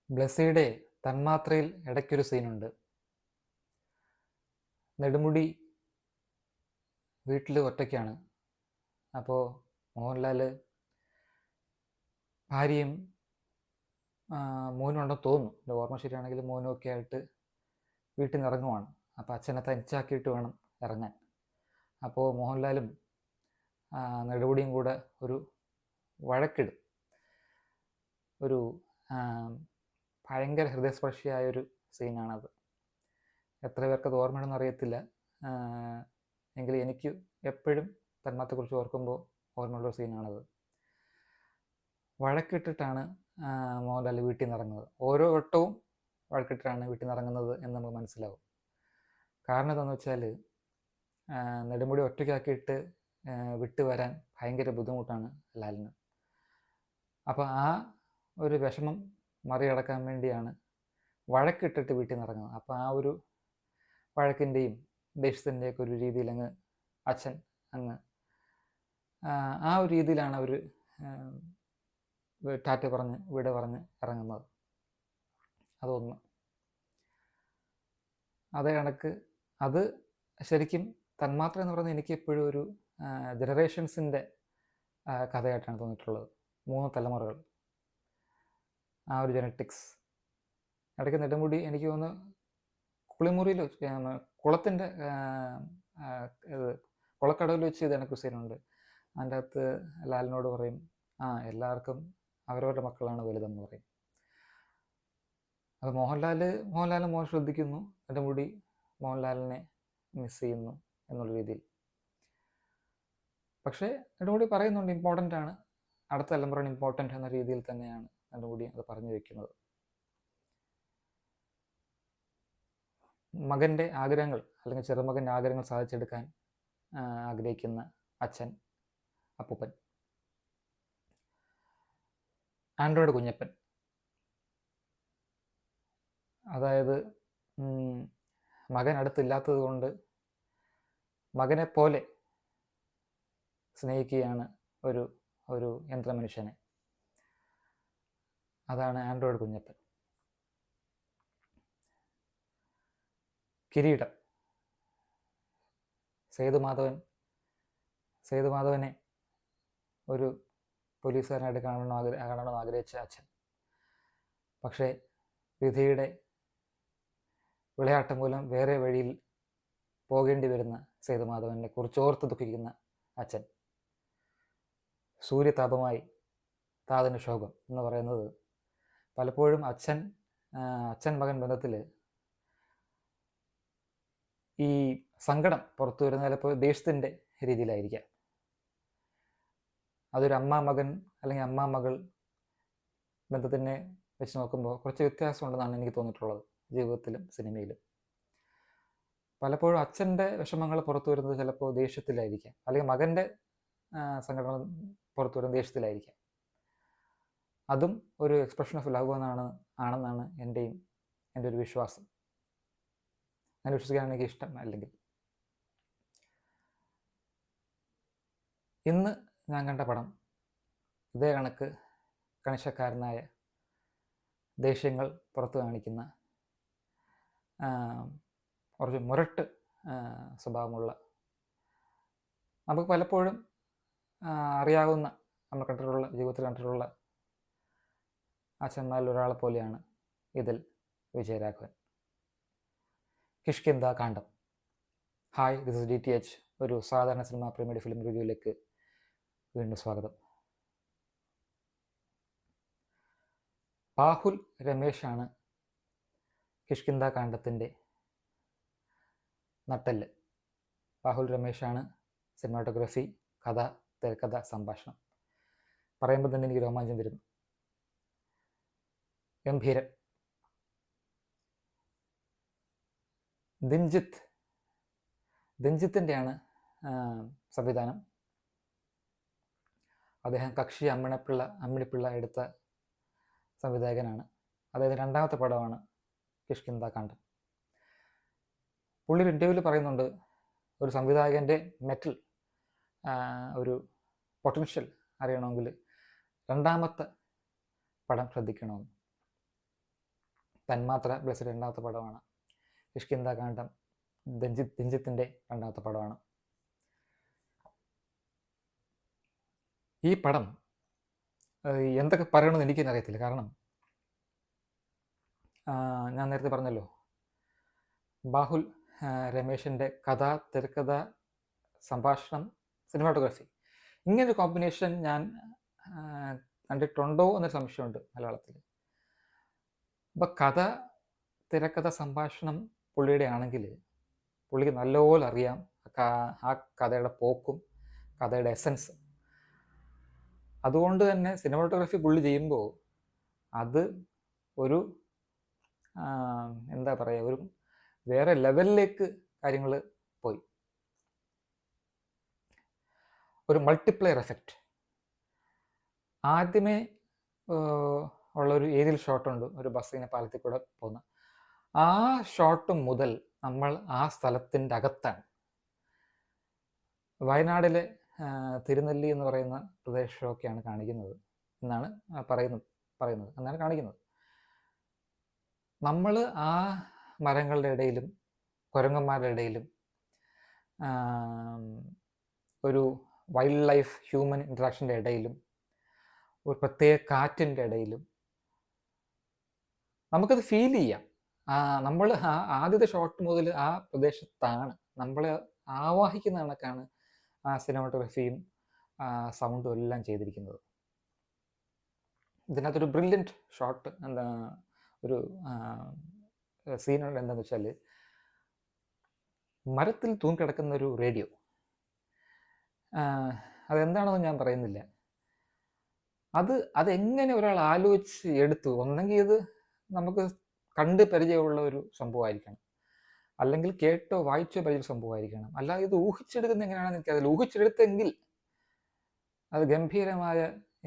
ബ്ലെസ്സിയുടെ തന്മാത്രയിൽ ഇടയ്ക്കൊരു സീനുണ്ട്. നെടുമുടി വീട്ടിൽ ഒറ്റയ്ക്കാണ്. അപ്പോൾ മോഹൻലാൽ ഭാര്യയും മോനും ഉണ്ടെന്ന് തോന്നുന്നു, എൻ്റെ ഓർമ്മ ശരിയാണെങ്കിൽ മോനും ഒക്കെ ആയിട്ട് വീട്ടിൽ നിന്ന് ഇറങ്ങുവാണ്. അപ്പോൾ അച്ഛനെ തനിച്ചാക്കിയിട്ട് വേണം ഇറങ്ങാൻ. അപ്പോൾ മോഹൻലാലും നെടുമുടിയും കൂടെ ഒരു വഴക്കിടും. ഒരു ഭയങ്കര ഹൃദയസ്പർശിയായൊരു സീനാണത്. എത്ര പേർക്കത് ഓർമ്മയുണ്ടെന്ന് അറിയത്തില്ല. എങ്കിലും എനിക്ക് എപ്പോഴും തന്മാത്രയെക്കുറിച്ച് ഓർക്കുമ്പോൾ ഓർമ്മയുള്ളൊരു സീനാണത്. വഴക്കിട്ടിട്ടാണ് മോഹൻലാൽ വീട്ടിൽ നിന്ന് ഇറങ്ങുന്നത്. ഓരോ വട്ടവും വഴക്കിട്ടിട്ടാണ് വീട്ടിൽ നിന്ന് ഇറങ്ങുന്നത് എന്ന് നമുക്ക് മനസ്സിലാവും. കാരണം എന്താണെന്ന് വെച്ചാൽ നെടുമുടി ഒറ്റയ്ക്കാക്കിയിട്ട് വിട്ടു വരാൻ ഭയങ്കര ബുദ്ധിമുട്ടാണ് ലാലിന്. അപ്പോൾ ആ ഒരു വിഷമം മറികടക്കാൻ വേണ്ടിയാണ് വഴക്കിട്ടിട്ട് വീട്ടിൽ നിന്ന് ഇറങ്ങുന്നത്. അപ്പോൾ ആ ഒരു വഴക്കിൻ്റെയും ദേഷ്യത്തിൻ്റെയൊക്കെ ഒരു രീതിയിൽ അച്ഛൻ ആ ഒരു രീതിയിലാണ് അവർ ടാറ്റ പറഞ്ഞ് വീട് പറഞ്ഞ് ഇറങ്ങുന്നത്. അതൊന്ന്. അതേ കണക്ക് അത് ശരിക്കും തന്മാത്ര എന്ന് പറയുന്നത് എനിക്ക് എപ്പോഴും ഒരു ജനറേഷൻസിൻ്റെ കഥയായിട്ടാണ് തോന്നിയിട്ടുള്ളത്. 3 തലമുറകൾ, ആ ഒരു ജനറ്റിക്സ്. ഇടയ്ക്ക് നെടുമുടി എനിക്ക് തോന്നുന്നു കുളിമുറിയിൽ കുളത്തിൻ്റെ കുളക്കടവിൽ വെച്ച് ഇത് എനിക്ക് സീനുണ്ട്. അതിൻ്റെ അകത്ത് ലാലിനോട് പറയും, എല്ലാവർക്കും അവരവരുടെ മക്കളാണ് വലുതെന്ന് പറയും. അപ്പോൾ മോഹൻലാൽ മോൻ ശ്രദ്ധിക്കുന്നു, നെടുമുടി മോഹൻലാലിനെ മിസ് ചെയ്യുന്നു എന്നുള്ള രീതിയിൽ. പക്ഷേ നെടുമുടി പറയുന്നുണ്ട് ഇമ്പോർട്ടൻ്റ് ആണ്, അടുത്ത തലമുറയാണ് ഇമ്പോർട്ടൻ്റ് എന്ന രീതിയിൽ തന്നെയാണ് നെടുമുടി അത് പറഞ്ഞു വയ്ക്കുന്നത്. മകൻ്റെ ആഗ്രഹങ്ങൾ അല്ലെങ്കിൽ ചെറുമകൻ്റെ ആഗ്രഹങ്ങൾ സാധിച്ചെടുക്കാൻ ആഗ്രഹിക്കുന്ന അച്ഛൻ, അപ്പൂപ്പൻ. ആൻഡ്രോയിഡ് കുഞ്ഞപ്പൻ, അതായത് മകൻ അടുത്തില്ലാത്തത് കൊണ്ട് മകനെ പോലെ സ്നേഹിക്കുകയാണ് ഒരു യന്ത്രമനുഷ്യനെ. അതാണ് ആൻഡ്രോയിഡ് കുഞ്ഞപ്പൻ. കിരീടം, സേതുമാധവനെ ഒരു പോലീസുകാരനായിട്ട് കാണണമെന്ന് ആഗ്രഹിച്ച അച്ഛൻ. പക്ഷേ വിധിയുടെ വിളയാട്ടം മൂലം വേറെ വഴിയിൽ പോകേണ്ടി വരുന്ന സേതുമാധവനെ കുറിച്ച് ഓർത്ത് ദുഃഖിക്കുന്ന അച്ഛൻ. സൂര്യതാപമായി താതന് ശോകം എന്ന് പറയുന്നത് പലപ്പോഴും അച്ഛൻ മകൻ ബന്ധത്തിൽ ഈ സങ്കടം പുറത്തു വരുന്ന ചിലപ്പോൾ ദേഷ്യത്തിൻ്റെ രീതിയിലായിരിക്കാം. അതൊരു അമ്മ-മകൻ അല്ലെങ്കിൽ അമ്മ-മകൾ ബന്ധത്തിനെ വെച്ച് നോക്കുമ്പോൾ കുറച്ച് വ്യത്യാസമുണ്ടെന്നാണ് എനിക്ക് തോന്നിയിട്ടുള്ളത്, ജീവിതത്തിലും സിനിമയിലും. പലപ്പോഴും അച്ഛൻ്റെ വിഷമങ്ങൾ പുറത്തു വരുന്നത് ചിലപ്പോൾ ദേഷ്യത്തിലായിരിക്കാം, അല്ലെങ്കിൽ മകൻ്റെ സങ്കടങ്ങൾ പുറത്തു വരുന്ന ദേഷ്യത്തിലായിരിക്കാം. അതും ഒരു എക്സ്പ്രഷൻ ഓഫ് ലവ് ആണെന്നാണ് എൻ്റെ ഒരു വിശ്വാസം. അങ്ങനെ വിശ്വസിക്കാൻ എനിക്ക് ഇഷ്ടം. അല്ലെങ്കിൽ ഇന്ന് ഞാൻ കണ്ട പടം ഇതേ കണക്ക് കണിശക്കാരനായ ദേഷ്യങ്ങൾ പുറത്തു കാണിക്കുന്ന കുറച്ച് മുരട്ട് സ്വഭാവമുള്ള, നമുക്ക് പലപ്പോഴും അറിയാവുന്ന, നമ്മൾ ജീവിതത്തിൽ കണ്ടിട്ടുള്ള അച്ഛന്മാരിൽ ഒരാളെ പോലെയാണ് ഇതിൽ Vijayaraghavan. Kishkindha Kaandam. Hi, this is DTH. ഒരു സാധാരണ സിനിമ പ്രേമിയുടെ ഫിലിം റിവ്യൂയിലേക്ക് വീണ്ടും സ്വാഗതം. ബാഹുൽ രമേശാണ് കിഷ്കിന്ധാ കാണ്ഡത്തിൻ്റെ നട്ടെല്ല്. ബാഹുൽ രമേശാണ് സിനിമാറ്റോഗ്രഫി, കഥ, തിരക്കഥ, സംഭാഷണം. പറയുമ്പോൾ തന്നെ എനിക്ക് രോമാഞ്ചം വരുന്നു. ഗംഭീരം. ദിൻജിത്തിൻ്റെയാണ് സംവിധാനം. അദ്ദേഹം കക്ഷി അമ്മിണിപ്പിള്ള എടുത്ത സംവിധായകനാണ്. അദ്ദേഹത്തിൻ്റെ 2ാമത്തെ പടമാണ് കിഷ്കിന്ധാ കാണ്ഡം. പുള്ളി ഒരു ഇൻ്റർവ്യൂവിൽ പറയുന്നുണ്ട്, ഒരു സംവിധായകൻ്റെ ഒരു പൊട്ടൻഷ്യൽ അറിയണമെങ്കിൽ 2ാമത്തെ പടം ശ്രദ്ധിക്കണമെന്ന്. തന്മാത്ര ബ്ലസ്സിൻ്റെ രണ്ടാമത്തെ പടമാണ്. കിഷ്കിന്ധാകാന്ഡം രഞ്ജിത്തിൻ്റെ രണ്ടാമത്തെ പടമാണ്. ഈ പടം എന്തൊക്കെ പറയണമെന്ന് എനിക്കും അറിയത്തില്ല. കാരണം ഞാൻ നേരത്തെ പറഞ്ഞല്ലോ, ബാഹുൽ രമേഷിൻ്റെ കഥ, തിരക്കഥ, സംഭാഷണം, സിനിമാറ്റോഗ്രാഫി, ഇങ്ങനൊരു കോമ്പിനേഷൻ ഞാൻ കണ്ടിട്ടുണ്ടോ എന്നൊരു സംശയമുണ്ട് മലയാളത്തിൽ. അപ്പം കഥ, തിരക്കഥ, സംഭാഷണം പുള്ളിയുടെ ആണെങ്കിൽ പുള്ളിക്ക് നല്ലപോലെ അറിയാം ആ കഥയുടെ പോക്കും കഥയുടെ എസൻസ്. അതുകൊണ്ട് തന്നെ സിനിമാറ്റോഗ്രാഫി പുള്ളി ചെയ്യുമ്പോൾ അത് ഒരു എന്താ പറയുക, ഒരു വേറെ ലെവലിലേക്ക് കാര്യങ്ങൾ പോയി. ഒരു മൾട്ടിപ്ലയർ എഫക്റ്റ്. ആദ്യമേ ഉള്ളൊരു ഏരിയൽ ഷോട്ടുണ്ട്, ഒരു ബസ്സിനെ പാലത്തിൽ കൂടെ പോകുന്ന ആ ഷോട്ട് മുതൽ നമ്മൾ ആ സ്ഥലത്തിൻ്റെ അകത്താണ്. വയനാടിലെ തിരുനെല്ലി എന്ന് പറയുന്ന പ്രദേശമൊക്കെയാണ് കാണിക്കുന്നത് എന്നാണ് പറയുന്നത് എന്നാണ് കാണിക്കുന്നത്. നമ്മൾ ആ മരങ്ങളുടെ ഇടയിലും കുരങ്ങന്മാരുടെ ഇടയിലും ഒരു വൈൽഡ് ലൈഫ് ഹ്യൂമൻ ഇൻട്രാക്ഷൻ്റെ ഇടയിലും ഒരു പ്രത്യേക കാറ്റിൻ്റെ ഇടയിലും നമുക്കത് ഫീൽ ചെയ്യാം. നമ്മൾ ആദ്യത്തെ ഷോട്ട് മുതൽ ആ പ്രദേശത്താണ്, നമ്മളെ ആവാഹിക്കുന്ന കണക്കാണ് ആ സിനിമാറ്റോഗ്രഫിയും സൗണ്ടും എല്ലാം ചെയ്തിരിക്കുന്നത്. ഇതിനകത്തൊരു ബ്രില്യൻറ്റ് ഷോട്ട് ഒരു സീനുണ്ട്. എന്താണെന്ന് വെച്ചാൽ, മരത്തിൽ തൂങ്ങിക്കിടക്കുന്ന ഒരു റേഡിയോ. അതെന്താണെന്ന് ഞാൻ പറയുന്നില്ല. അതെങ്ങനെ ഒരാൾ ആലോചിച്ച് എടുത്തു? ഒന്നെങ്കിൽ ഇത് നമുക്ക് കണ്ട് പരിചയമുള്ള ഒരു സംഭവമായിരിക്കണം, അല്ലെങ്കിൽ കേട്ടോ വായിച്ചോ പരിചയ സംഭവമായിരിക്കണം. അല്ലാതെ ഇത് ഊഹിച്ചെടുക്കുന്ന എങ്ങനെയാണെന്ന് എനിക്കതിൽ ഊഹിച്ചെടുത്തെങ്കിൽ അത് ഗംഭീരമായ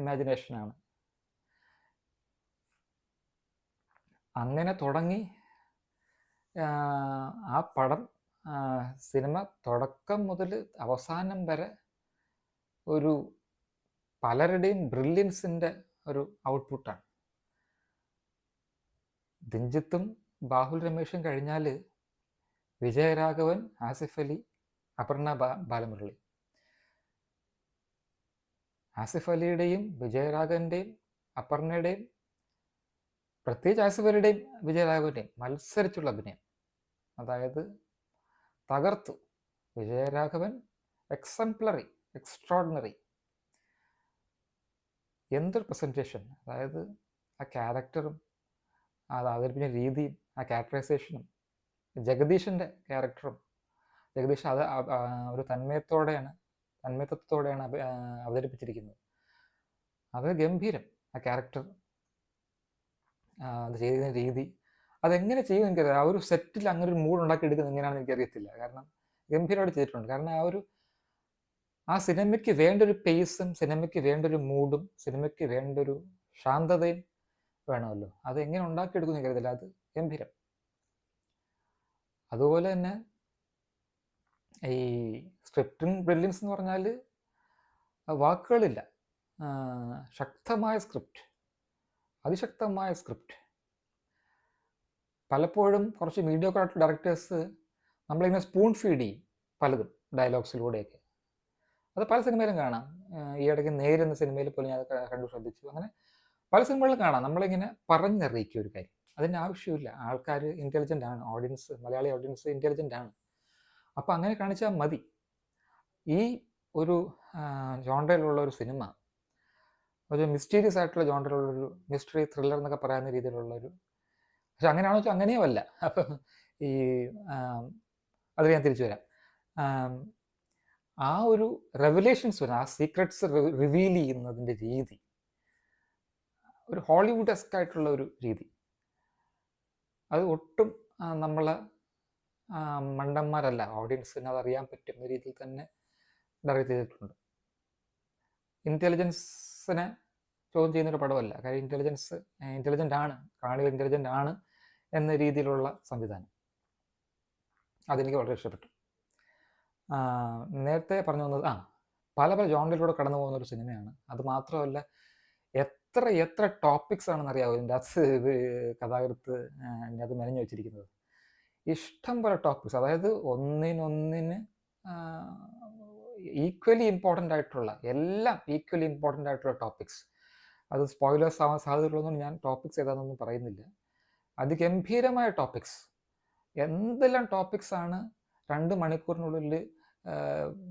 ഇമാജിനേഷനാണ്. അങ്ങനെ തുടങ്ങി ആ പടം, സിനിമ തുടക്കം മുതൽ അവസാനം വരെ ഒരു പലരുടെയും ബ്രില്യൻസിൻ്റെ ഒരു ഔട്ട്പുട്ടാണ്. രഞ്ജിത്തും ബാഹുൽ രമേഷും കഴിഞ്ഞാൽ വിജയരാഘവൻ, ആസിഫ് അലി, അപർണ ബാലമുരളി. ആസിഫ് അലിയുടെയും വിജയരാഘവൻ്റെയും അപർണയുടെയും, പ്രത്യേകിച്ച് ആസിഫ് അലിയുടെയും വിജയരാഘവൻ്റെയും മത്സരിച്ചുള്ള അഭിനയം, അതായത് തകർത്തു. Vijayaraghavan exemplary, extraordinary. എന്തൊരു പ്രസൻറ്റേഷൻ! അതായത് ആ ക്യാരക്ടറും അത് അവതരിപ്പിച്ച രീതിയും ആ ക്യാരക്ടറൈസേഷനും, ജഗദീഷിൻ്റെ ക്യാരക്ടറും, ജഗദീഷ് അത് ഒരു തന്മയത്വത്തോടെയാണ് അവതരിപ്പിച്ചിരിക്കുന്നത്. അത് ഗംഭീരം. ആ ക്യാരക്ടർ, അത് ചെയ്യുന്ന രീതി, അതെങ്ങനെ ചെയ്യും എനിക്കറിയാം. ആ ഒരു സെറ്റിൽ അങ്ങനെ ഒരു മൂഡ് ഉണ്ടാക്കി എടുക്കുന്നത് എങ്ങനെയാണെന്ന് എനിക്കറിയത്തില്ല. കാരണം ഗംഭീരമായിട്ട് ചെയ്തിട്ടുണ്ട്. കാരണം ആ സിനിമയ്ക്ക് വേണ്ടൊരു പേസും സിനിമയ്ക്ക് വേണ്ടൊരു മൂഡും സിനിമയ്ക്ക് വേണ്ടൊരു ശാന്തതയും വേണമല്ലോ. അത് എങ്ങനെ ഉണ്ടാക്കിയെടുക്കുന്നു എനിക്കറിയത്തില്ല. അത് ഗംഭീരം. അതുപോലെ തന്നെ ഈ സ്ക്രിപ്റ്റിംഗ് ബ്രില്യൻസ് എന്ന് പറഞ്ഞാൽ വാക്കുകളില്ല. ശക്തമായ സ്ക്രിപ്റ്റ്, അതിശക്തമായ സ്ക്രിപ്റ്റ്. പലപ്പോഴും കുറച്ച് മീഡിയോക്കർ ആയിട്ടുള്ള ഡയറക്ടേഴ്സ് നമ്മളിങ്ങനെ സ്പൂൺ ഫീഡ് ചെയ്യും പലതും ഡയലോഗ്സിലൂടെയൊക്കെ. അത് പല സിനിമയിലും കാണാം. ഈ ഇടയ്ക്ക് നേരെന്ന സിനിമയിൽ പോലും ഞാൻ കണ്ടു, ശ്രദ്ധിച്ചു. അങ്ങനെ പല സിനിമകളിലും കാണാം. നമ്മളിങ്ങനെ പറഞ്ഞറിയിക്കും ഒരു കാര്യം. അതിൻ്റെ ആവശ്യമില്ല. ആൾക്കാർ ഇൻ്റലിജൻ്റ് ആണ്, ഓഡിയൻസ്, മലയാളി ഓഡിയൻസ് ഇൻ്റലിജൻ്റ് ആണ്. അപ്പോൾ അങ്ങനെ കാണിച്ചാൽ മതി. ഈ ഒരു ജോൺറയിലുള്ള ഒരു സിനിമ, ഒരു മിസ്റ്റീരിയസ് ആയിട്ടുള്ള ജോൺറയിലുള്ളൊരു മിസ്റ്ററി ത്രില്ലർ എന്നൊക്കെ പറയുന്ന രീതിയിലുള്ളൊരു, പക്ഷെ അങ്ങനെയാണെന്ന് വെച്ചാൽ അങ്ങനെയുമല്ല. അപ്പം ഈ അത് ഞാൻ തിരിച്ചു വരാം. ആ ഒരു റെവലേഷൻസ് വരും, ആ സീക്രട്സ് റിവീൽ ചെയ്യുന്നതിൻ്റെ രീതി ഒരു ഹോളിവുഡ്-എസ്ക് ആയിട്ടുള്ള ഒരു രീതി. അത് ഒട്ടും നമ്മളെ മണ്ടന്മാരല്ല, ഓഡിയൻസിന് അതറിയാൻ പറ്റുന്ന രീതിയിൽ തന്നെ ഡയറക്റ്റ് ചെയ്തിട്ടുണ്ട്. ഇൻ്റലിജൻസിനെ ചോദ്യം ചെയ്യുന്നൊരു പടമല്ല. കാര്യം ഇൻ്റലിജൻ്റ് ആണ്, കാണികൾ ഇൻ്റലിജൻ്റ് ആണ് എന്ന രീതിയിലുള്ള സംവിധാനം. അതെനിക്ക് വളരെ ഇഷ്ടപ്പെട്ടു. നേരത്തെ പറഞ്ഞു വന്നത് പല പല ജോണറിലൂടെ കടന്നു പോകുന്ന ഒരു സിനിമയാണ്. അത് മാത്രമല്ല, എത്ര ടോപ്പിക്സ് ആണെന്ന് അറിയാമോ ഇതിൻ്റെ അത് കഥാകൃത്ത് അത് മെനഞ്ഞു വെച്ചിരിക്കുന്നത്. ഇഷ്ടം പോലെ ടോപ്പിക്സ്, അതായത് ഒന്നിനൊന്നിന് ഈക്വലി ഇമ്പോർട്ടൻ്റ് ആയിട്ടുള്ള, എല്ലാം ഈക്വലി ഇമ്പോർട്ടൻ്റ് ആയിട്ടുള്ള ടോപ്പിക്സ്. അത് സ്പോയിലേഴ്സ് ആവാൻ സാധ്യതയുള്ളതുകൊണ്ട് ഞാൻ ടോപ്പിക്സ് ഏതാണെന്നൊന്നും പറയുന്നില്ല. അതിഗംഭീരമായ ടോപ്പിക്സ്, എന്തെല്ലാം ടോപ്പിക്സ് ആണ് 2 മണിക്കൂറിനുള്ളിൽ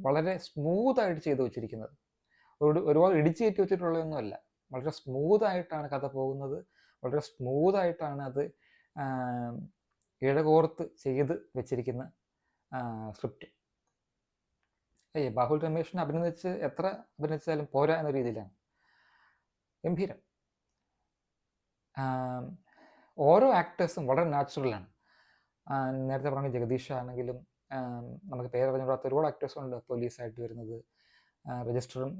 വളരെ സ്മൂത്തായിട്ട് ചെയ്തു വെച്ചിരിക്കുന്നത്. ഒരുപാട് ഇടിച്ചു കയറ്റി വെച്ചിട്ടുള്ളതൊന്നുമല്ല, വളരെ സ്മൂത്തായിട്ടാണ് കഥ പോകുന്നത്, വളരെ സ്മൂത്തായിട്ടാണ് അത് ഇഴകോർത്ത് ചെയ്ത് വെച്ചിരിക്കുന്ന സ്ക്രിപ്റ്റ്. ബാഹുൽ രമേഷിനെ എത്ര അഭിനയിച്ചാലും പോരാ എന്ന രീതിയിലാണ്. ഗംഭീരം. ഓരോ ആക്ടേഴ്സും വളരെ നാച്ചുറലാണ്. നേരത്തെ പറഞ്ഞ ജഗദീഷ് ആണെങ്കിലും നമുക്ക് പേര് പറഞ്ഞുകൂടാത്ത ഒരുപാട് ആക്ടേഴ്സുണ്ട് പോലീസായിട്ട് വരുന്നത്, രജിസ്റ്ററും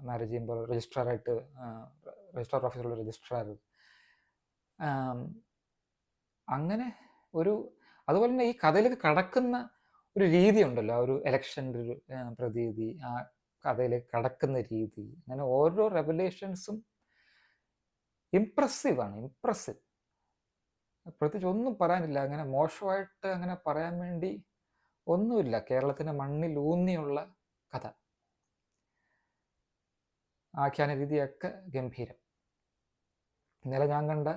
മാരേജ് ചെയ്യുമ്പോൾ രജിസ്ട്രാർ ഓഫീസിലുള്ള രജിസ്ട്രാർ, അങ്ങനെ അതുപോലെ തന്നെ ഈ കഥയിലേക്ക് കടക്കുന്ന ഒരു രീതി ഉണ്ടല്ലോ, ആ ഒരു ഇലക്ഷൻ്റെ ഒരു പ്രതീതി, ആ കഥയിലേക്ക് കടക്കുന്ന രീതി, അങ്ങനെ ഓരോ റെവലേഷൻസും ഇംപ്രസീവാണ്. പ്രത്യേകിച്ച് ഒന്നും പറയാനില്ല, അങ്ങനെ മോശമായിട്ട് അങ്ങനെ പറയാൻ വേണ്ടി ഒന്നുമില്ല. കേരളത്തിൻ്റെ മണ്ണിലൂന്നിയുള്ള കഥ, ആഖ്യാന രീതിയൊക്കെ ഗംഭീരം. ഇന്നലെ ഞാൻ കണ്ട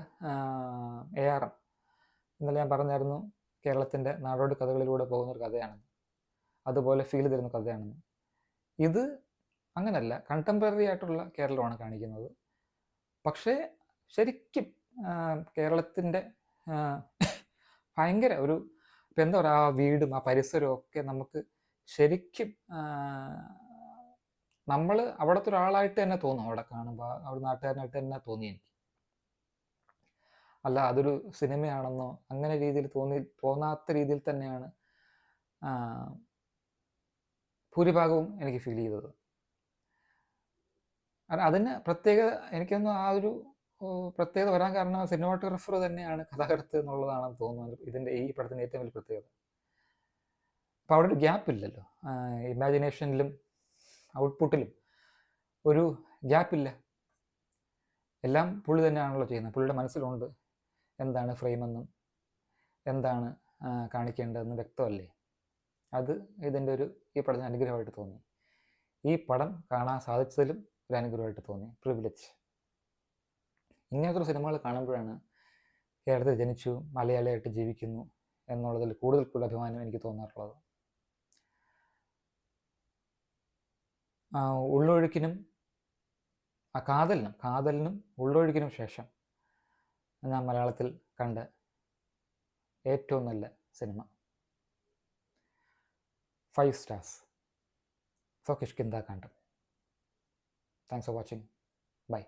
ARM, ഇന്നലെ ഞാൻ പറഞ്ഞായിരുന്നു കേരളത്തിൻ്റെ നാടോടി കഥകളിലൂടെ പോകുന്നൊരു കഥയാണെന്ന്, അതുപോലെ ഫീൽ തരുന്ന കഥയാണെന്ന്. ഇത് അങ്ങനല്ല, കണ്ടംപററി ആയിട്ടുള്ള കേരളമാണ് കാണിക്കുന്നത്. പക്ഷേ ശരിക്കും കേരളത്തിൻ്റെ ഭയങ്കര ഒരു ഇപ്പം എന്താ പറയുക, ആ വീടും ആ പരിസരവും ഒക്കെ നമുക്ക് ശരിക്കും നമ്മൾ അവിടുത്തെ ഒരാളായിട്ട് തന്നെ തോന്നും. അവിടെ കാണുമ്പോൾ അവിടെ നാട്ടുകാരനായിട്ട് തന്നെ തോന്നി എനിക്ക്. അല്ല അതൊരു സിനിമയാണെന്നോ അങ്ങനെ രീതിയിൽ തോന്നാത്ത രീതിയിൽ തന്നെയാണ് ഭൂരിഭാഗവും എനിക്ക് ഫീൽ ചെയ്തത്. അതിന് പ്രത്യേകത എനിക്കൊന്നും ആ ഒരു പ്രത്യേകത വരാൻ കാരണം സിനിമാറ്റോഗ്രാഫർ തന്നെയാണ് കഥാകൃത്ത് എന്നുള്ളതാണെന്ന് തോന്നുന്നത് ഇതിൻ്റെ ഈ പടത്തിൻ്റെ ഏറ്റവും വലിയ പ്രത്യേകത. അപ്പോൾ അവിടെ ഒരു ഗ്യാപ്പ് ഇല്ലല്ലോ, ഇമാജിനേഷനിലും ഔട്ട്പുട്ടിലും ഒരു ഗ്യാപ്പില്ല. എല്ലാം പുള്ളി തന്നെയാണല്ലോ ചെയ്യുന്നത്. പുള്ളിയുടെ മനസ്സിലുണ്ട് എന്താണ് ഫ്രെയിമെന്നും എന്താണ് കാണിക്കേണ്ടതെന്ന് വ്യക്തമല്ലേ. അത് ഇതിൻ്റെ ഈ പടത്തിന് അനുഗ്രഹമായിട്ട് തോന്നി. ഈ പടം കാണാൻ സാധിച്ചതിലും ഒരു അനുഗ്രഹമായിട്ട് തോന്നി. പ്രിവിലേജ്. ഇങ്ങനത്തെ ഒരു സിനിമകൾ കാണുമ്പോഴാണ് കേരളത്തിൽ ജനിച്ചു മലയാളിയായിട്ട് ജീവിക്കുന്നു എന്നുള്ളതിൽ കൂടുതൽ അഭിമാനം എനിക്ക് തോന്നാറുള്ളത്. ഉള്ളൊഴുക്കിനും കാതലിനും ഉള്ളൊഴുക്കിനും ശേഷം ഞാൻ മലയാളത്തിൽ കണ്ട ഏറ്റവും നല്ല cinema. 5 stars for Kishkindha Kandam. Thanks for watching. Bye.